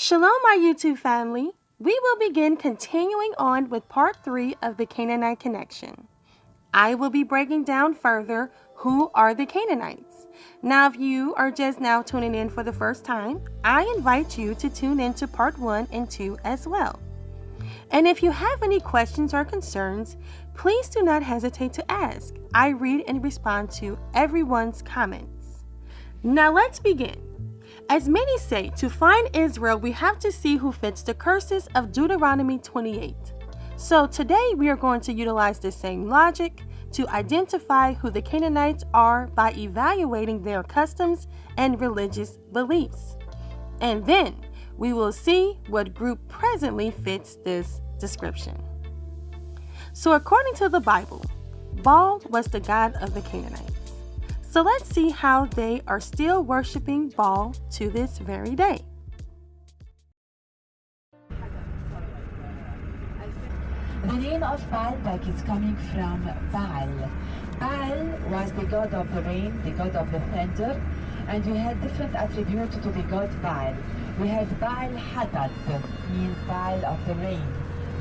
Shalom, my YouTube family. We will begin continuing on with part 3 of the Canaanite connection. I will be breaking down further who are the Canaanites. Now, if you are just now tuning in for the first time, I invite you to tune into part 1 and 2 as well. And if you have any questions or concerns, please do not hesitate to ask. I read and respond to everyone's comments. Now let's begin. As many say, to find Israel, we have to see who fits the curses of Deuteronomy 28. So today we are going to utilize the same logic to identify who the Canaanites are by evaluating their customs and religious beliefs. And then we will see what group presently fits this description. So according to the Bible, Baal was the god of the Canaanites. So let's see how they are still worshiping Baal to this very day. The name of Baalbek is coming from Baal. Baal was the god of the rain, the god of the thunder, and we had different attributes to the god Baal. We had Baal Hadad, means Baal of the rain.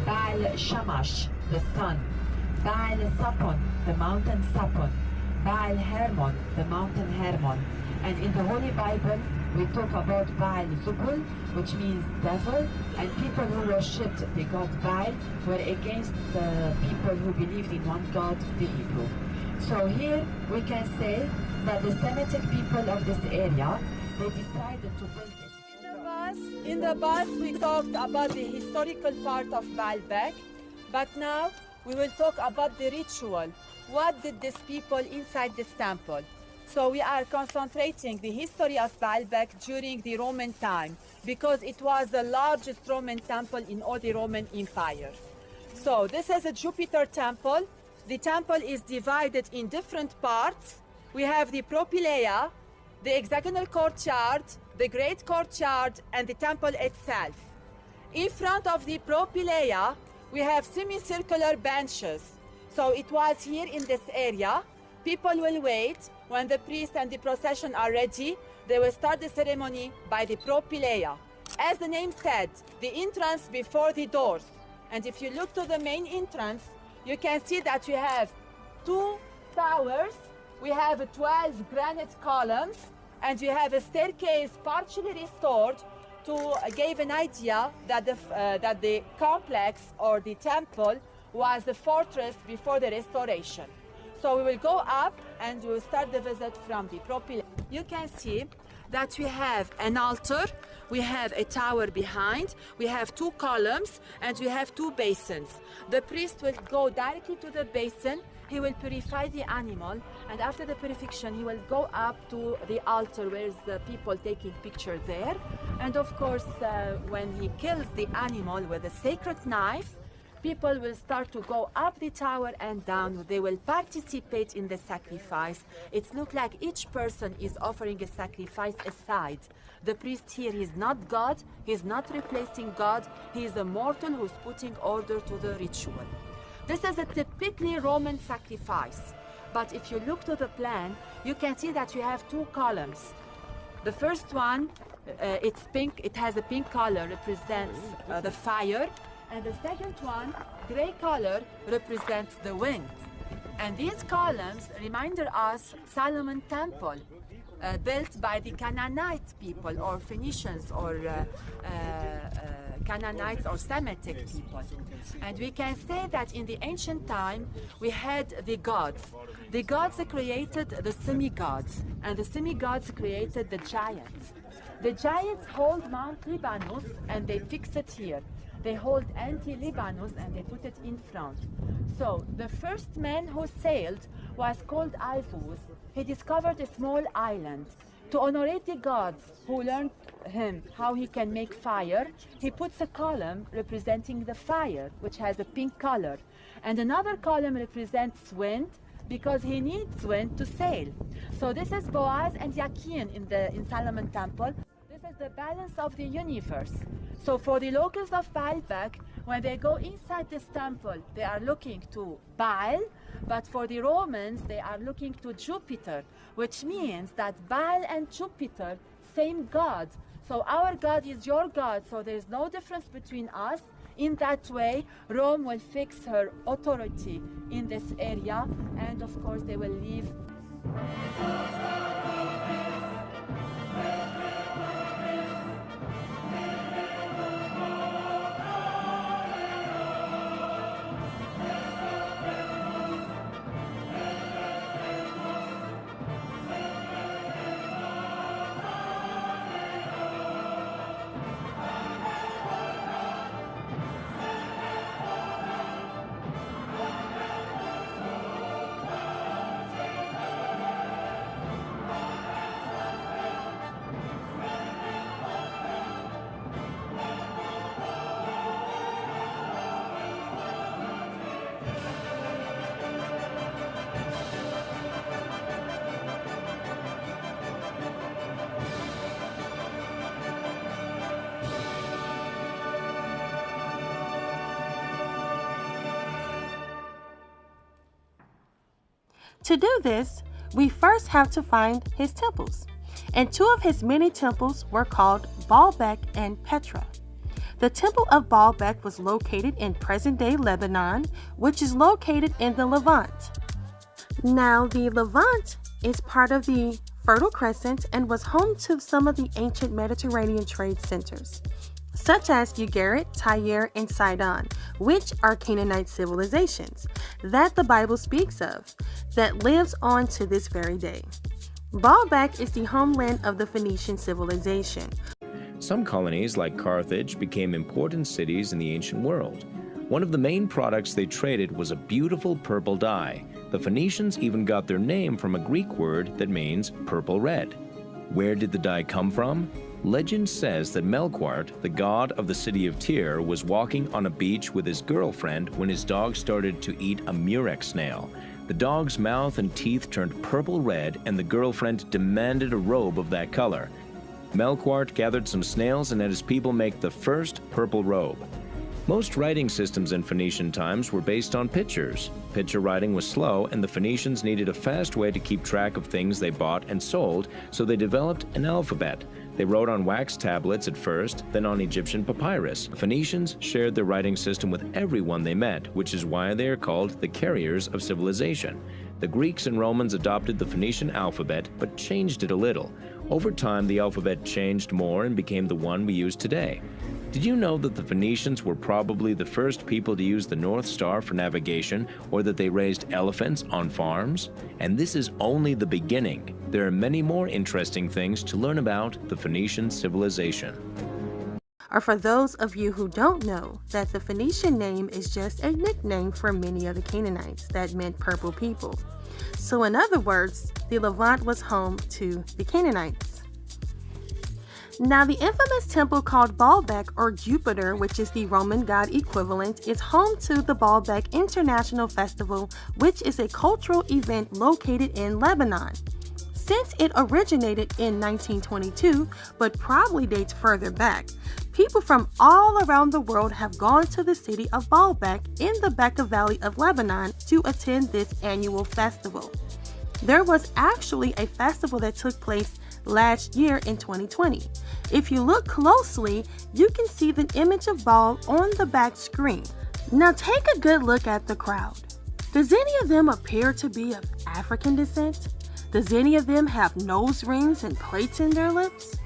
Baal Shamash, the sun. Baal Sapon, the mountain Sapon. Baal Hermon, the mountain Hermon. And in the Holy Bible, we talk about Baal Zubul, which means devil, and people who worshipped the god Baal were against the people who believed in one God, the Hebrew. So here we can say that the Semitic people of this area, they decided to build it. In the bus, we talked about the historical part of Baalbek, but now we will talk about the ritual. What did these people inside this temple? So we are concentrating the history of Baalbek during the Roman time, because it was the largest Roman temple in all the Roman Empire. So this is a Jupiter temple. The temple is divided in different parts. We have the propylaea, the hexagonal courtyard, the great courtyard, and the temple itself. In front of the propylaea, we have semicircular benches. So it was here in this area. People will wait. When the priest and the procession are ready, they will start the ceremony by the propylaea. As the name said, the entrance before the doors. And if you look to the main entrance, you can see that we have 2 towers. We have 12 granite columns, and we have a staircase partially restored to give an idea that the complex or the temple was the fortress before the restoration. So we will go up and we will start the visit from the propylaea. You can see that we have an altar, we have a tower behind, we have 2 columns, and we have 2 basins. The priest will go directly to the basin. He will purify the animal, and after the purification he will go up to the altar where the people taking picture there. And of course when he kills the animal with a sacred knife, people will start to go up the tower and down. They will participate in the sacrifice. It looks like each person is offering a sacrifice aside. The priest here is not God, he is not replacing God, he is a mortal who's putting order to the ritual. This is a typically Roman sacrifice, but if you look to the plan, you can see that you have 2 columns. The first one, it's pink, it has a pink color, represents the fire, and the second one, gray color, represents the wind. And these columns remind us Solomon Temple, built by the Canaanite people, or Phoenicians, or Canaanites or Semitic people. And we can say that in the ancient time we had the gods. The gods created the semi-gods, and the semi-gods created the giants. The giants hold Mount Libanus and they fix it here. They hold Anti-Libanus and they put it in front. So the first man who sailed was called Alphus. He discovered a small island. To honorate the gods who learned him how he can make fire, he puts a column representing the fire, which has a pink color. And another column represents wind, because he needs wind to sail. So this is Boaz and Yakin in Solomon Temple. This is the balance of the universe. So for the locals of Baalbek, when they go inside this temple, they are looking to Baal, but for the Romans, they are looking to Jupiter, which means that Baal and Jupiter, same god. So our God is your God, so there's no difference between us. In that way, Rome will fix her authority in this area, and of course they will leave. To do this, we first have to find his temples, and two of his many temples were called Baalbek and Petra. The temple of Baalbek was located in present-day Lebanon, which is located in the Levant. Now, the Levant is part of the Fertile Crescent and was home to some of the ancient Mediterranean trade centers, such as Ugarit, Tyre, and Sidon, which are Canaanite civilizations that the Bible speaks of, that lives on to this very day. Baalbek is the homeland of the Phoenician civilization. Some colonies, like Carthage, became important cities in the ancient world. One of the main products they traded was a beautiful purple dye. The Phoenicians even got their name from a Greek word that means purple red. Where did the dye come from? Legend says that Melquart, the god of the city of Tyre, was walking on a beach with his girlfriend when his dog started to eat a murex snail. The dog's mouth and teeth turned purple red, and the girlfriend demanded a robe of that color. Melquart gathered some snails and had his people make the first purple robe. Most writing systems in Phoenician times were based on pictures. Picture writing was slow, and the Phoenicians needed a fast way to keep track of things they bought and sold, so they developed an alphabet. They wrote on wax tablets at first, then on Egyptian papyrus. Phoenicians shared their writing system with everyone they met, which is why they are called the carriers of civilization. The Greeks and Romans adopted the Phoenician alphabet, but changed it a little. Over time, the alphabet changed more and became the one we use today. Did you know that the Phoenicians were probably the first people to use the North Star for navigation, or that they raised elephants on farms? And this is only the beginning. There are many more interesting things to learn about the Phoenician civilization. Or for those of you who don't know, that the Phoenician name is just a nickname for many of the Canaanites that meant purple people. So in other words, the Levant was home to the Canaanites. Now, the infamous temple called Baalbek, or Jupiter, which is the Roman god equivalent, is home to the Baalbek International Festival, which is a cultural event located in Lebanon. Since it originated in 1922, but probably dates further back, people from all around the world have gone to the city of Baalbek in the Bekaa Valley of Lebanon to attend this annual festival. There was actually a festival that took place last year in 2020. If you look closely, you can see the image of Baal on the back screen. Now take a good look at the crowd. Does any of them appear to be of African descent? Does any of them have nose rings and plates in their lips?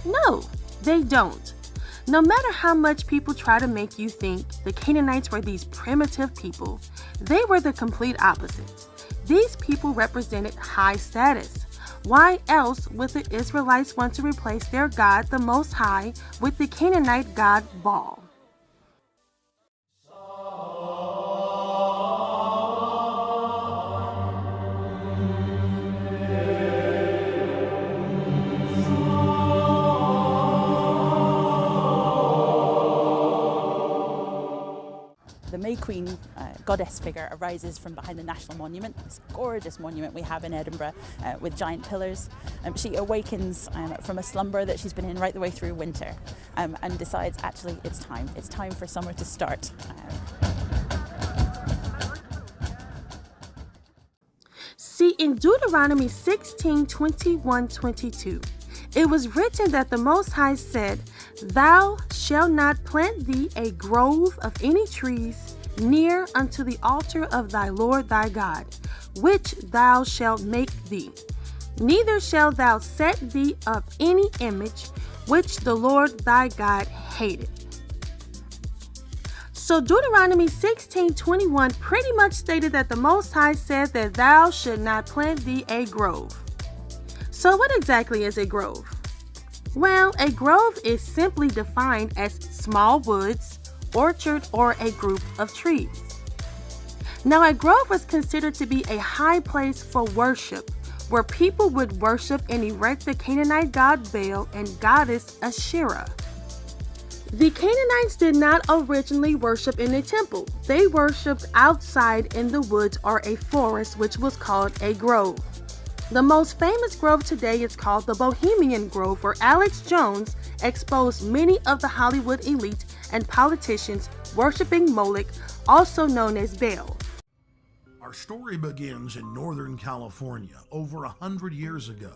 No, they don't. No matter how much people try to make you think the Canaanites were these primitive people, they were the complete opposite. These people represented high status. Why else would the Israelites want to replace their God, the Most High, with the Canaanite god Baal? The May Queen goddess figure arises from behind the National Monument, this gorgeous monument we have in Edinburgh with giant pillars. She awakens from a slumber that she's been in right the way through winter and decides actually it's time for summer to start. See, in Deuteronomy 16:21-22, It was written that the Most High said, "Thou shalt not plant thee a grove of any trees near unto the altar of thy Lord thy God, which thou shalt make thee. Neither shalt thou set thee up any image which the Lord thy God hated." So Deuteronomy 16:21 pretty much stated that the Most High said that thou should not plant thee a grove. So what exactly is a grove? Well, a grove is simply defined as small woods, orchard, or a group of trees. Now, a grove was considered to be a high place for worship, where people would worship and erect the Canaanite god Baal and goddess Asherah. The Canaanites did not originally worship in a temple. They worshiped outside in the woods or a forest, which was called a grove. The most famous grove today is called the Bohemian Grove, where Alex Jones exposed many of the Hollywood elite and politicians worshiping Moloch, also known as Baal. Our story begins in Northern California over 100 years ago,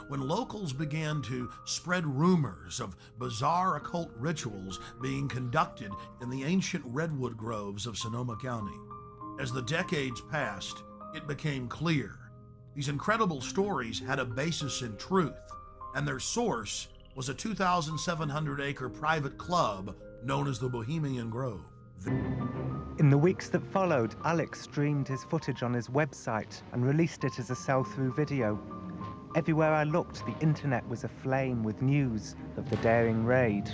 when locals began to spread rumors of bizarre occult rituals being conducted in the ancient redwood groves of Sonoma County. As the decades passed, it became clear these incredible stories had a basis in truth, and their source was a 2,700-acre private club known as the Bohemian Grove. In the weeks that followed, Alex streamed his footage on his website and released it as a sell-through video. Everywhere I looked, the internet was aflame with news of the daring raid.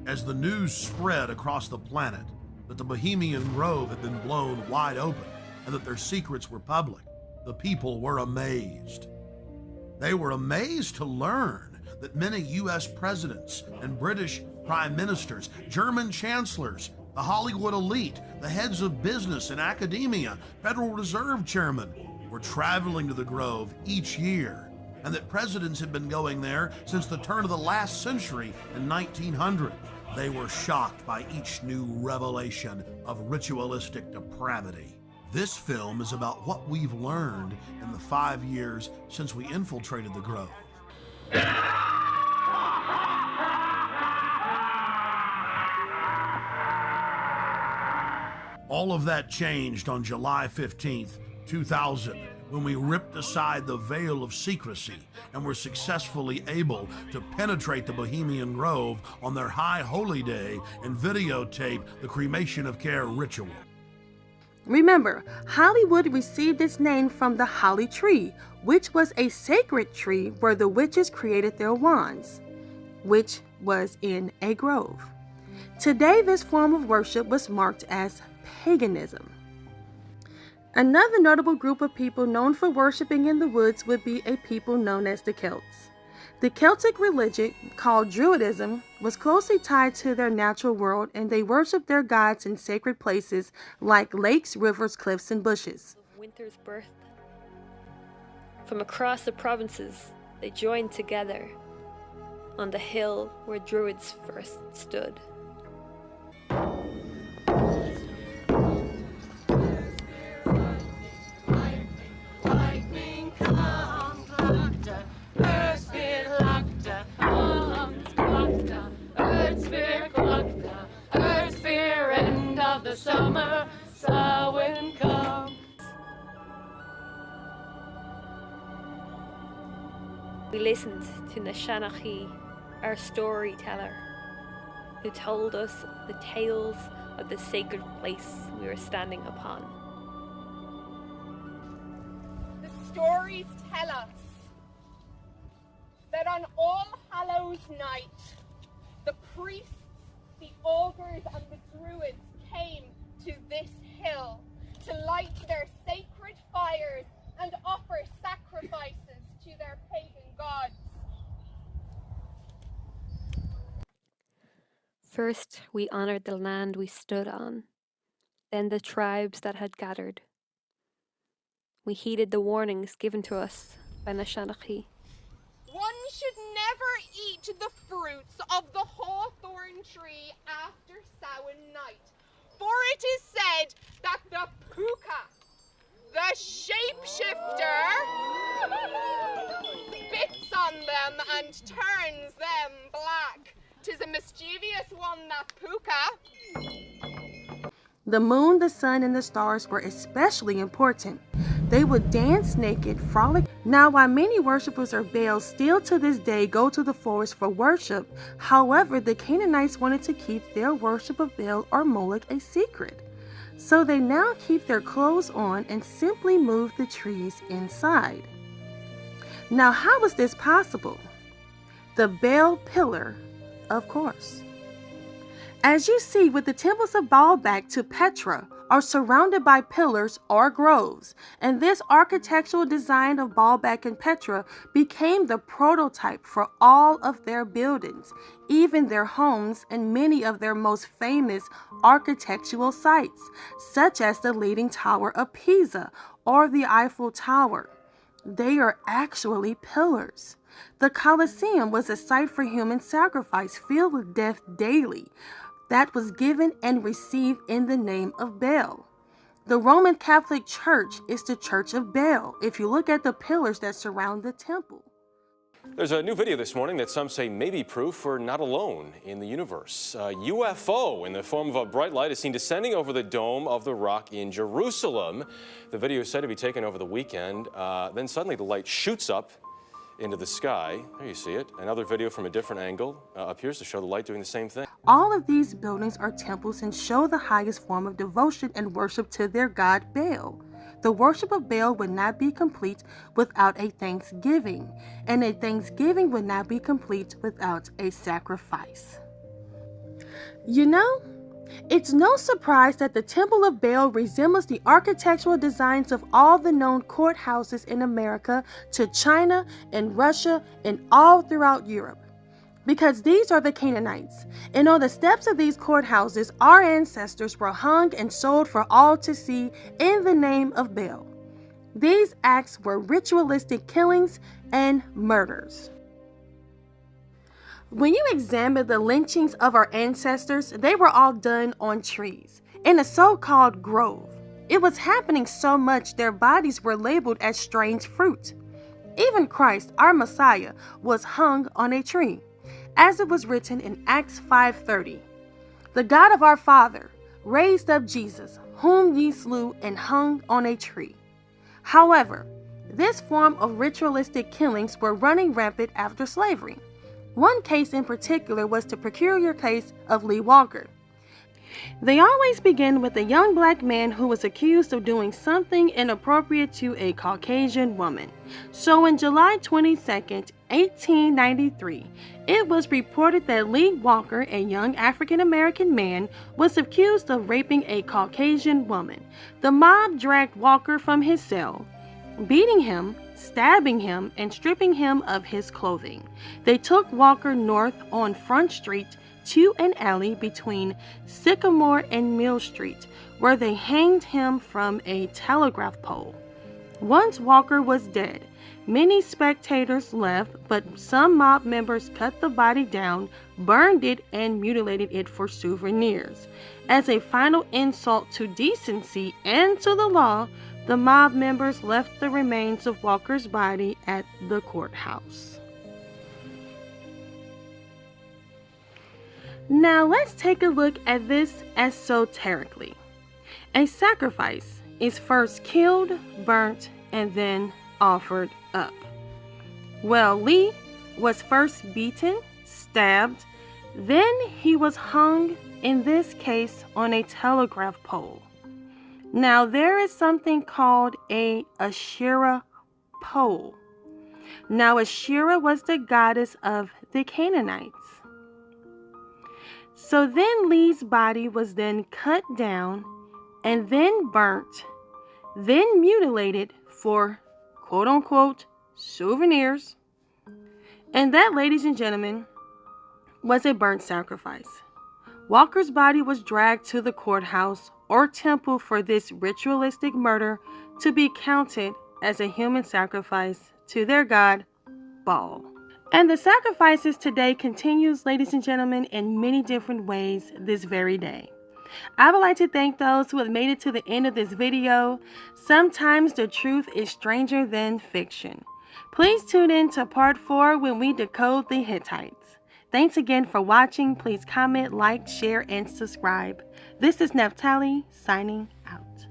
As the news spread across the planet that the Bohemian Grove had been blown wide open and that their secrets were public, the people were amazed. They were amazed to learn that many U.S. presidents and British prime ministers, German chancellors, the Hollywood elite, the heads of business and academia, Federal Reserve chairmen were traveling to the Grove each year, and that presidents had been going there since the turn of the last century in 1900. They were shocked by each new revelation of ritualistic depravity. This film is about what we've learned in the 5 years since we infiltrated the Grove. All of that changed on July 15th, 2000, when we ripped aside the veil of secrecy and were successfully able to penetrate the Bohemian Grove on their high holy day and videotape the cremation of care ritual. Remember, Hollywood received its name from the holly tree, which was a sacred tree where the witches created their wands, which was in a grove. Today, this form of worship was marked as paganism. Another notable group of people known for worshiping in the woods would be a people known as the Celts. The Celtic religion, called Druidism, was closely tied to their natural world, and they worshiped their gods in sacred places like lakes, rivers, cliffs, and bushes. Winter's birth. From across the provinces, they joined together on the hill where Druids first stood. The summer Samhain comes. We listened to Nashanachi, our storyteller, who told us the tales of the sacred place we were standing upon. The stories tell us that on All Hallows Night, the priests, the augurs, and the druids came to this hill to light their sacred fires and offer sacrifices to their pagan gods. First, we honored the land we stood on, then the tribes that had gathered. We heeded the warnings given to us by Nashanachi. One should never eat the fruits of the hawthorn tree after Samhain night. For it is said that the puka, the shapeshifter, spits on on them and turns them black. 'Tis a mischievous one, that puka. The moon, the sun, and the stars were especially important. They would dance naked, frolic. Now, while many worshippers of Baal still to this day go to the forest for worship, however, the Canaanites wanted to keep their worship of Baal or Moloch a secret. So they now keep their clothes on and simply move the trees inside. Now, how is this possible? The Baal pillar, of course. As you see, with the temples of Baalbek to Petra are surrounded by pillars or groves, and this architectural design of Baalbek and Petra became the prototype for all of their buildings, even their homes and many of their most famous architectural sites, such as the Leaning Tower of Pisa or the Eiffel Tower. They are actually pillars. The Colosseum was a site for human sacrifice filled with death daily, that was given and received in the name of Baal. The Roman Catholic Church is the Church of Baal, if you look at the pillars that surround the temple. There's a new video this morning that some say may be proof we're not alone in the universe. A UFO in the form of a bright light is seen descending over the Dome of the Rock in Jerusalem. The video is said to be taken over the weekend. Then suddenly the light shoots up into the sky. There you see it. Another video from a different angle appears to show the light doing the same thing. All of these buildings are temples and show the highest form of devotion and worship to their god Baal. The worship of Baal would not be complete without a thanksgiving, and a thanksgiving would not be complete without a sacrifice. You know, it's no surprise that the Temple of Baal resembles the architectural designs of all the known courthouses in America to China and Russia and all throughout Europe. Because these are the Canaanites, and on the steps of these courthouses, our ancestors were hung and sold for all to see in the name of Baal. These acts were ritualistic killings and murders. When you examine the lynchings of our ancestors, they were all done on trees, in a so-called grove. It was happening so much their bodies were labeled as strange fruit. Even Christ, our Messiah, was hung on a tree, as it was written in Acts 5:30. The God of our Father raised up Jesus, whom ye slew and hung on a tree. However, this form of ritualistic killings were running rampant after slavery. One case in particular was the peculiar case of Lee Walker. They always begin with a young black man who was accused of doing something inappropriate to a Caucasian woman. So on July 22nd, 1893, it was reported that Lee Walker, a young African-American man, was accused of raping a Caucasian woman. The mob dragged Walker from his cell, beating him, stabbing him, and stripping him of his clothing. They took Walker north on Front Street to an alley between Sycamore and Mill Street, where they hanged him from a telegraph pole. Once Walker was dead, many spectators left, but some mob members cut the body down, burned it, and mutilated it for souvenirs. As a final insult to decency and to the law, the mob members left the remains of Walker's body at the courthouse. Now let's take a look at this esoterically. A sacrifice is first killed, burnt, and then offered up. Well, Lee was first beaten, stabbed, then he was hung, in this case on a telegraph pole. Now there is something called a Asherah pole. Now Asherah was the goddess of the Canaanites. So then Lee's body was then cut down and then burnt, then mutilated for quote-unquote souvenirs. And that, ladies and gentlemen, was a burnt sacrifice. Walker's body was dragged to the courthouse or temple for this ritualistic murder to be counted as a human sacrifice to their god, Baal. And the sacrifices today continues, ladies and gentlemen, in many different ways this very day. I would like to thank those who have made it to the end of this video. Sometimes the truth is stranger than fiction. Please tune in to part 4 when we decode the Hittites. Thanks again for watching. Please comment, like, share, and subscribe. This is Neftali signing out.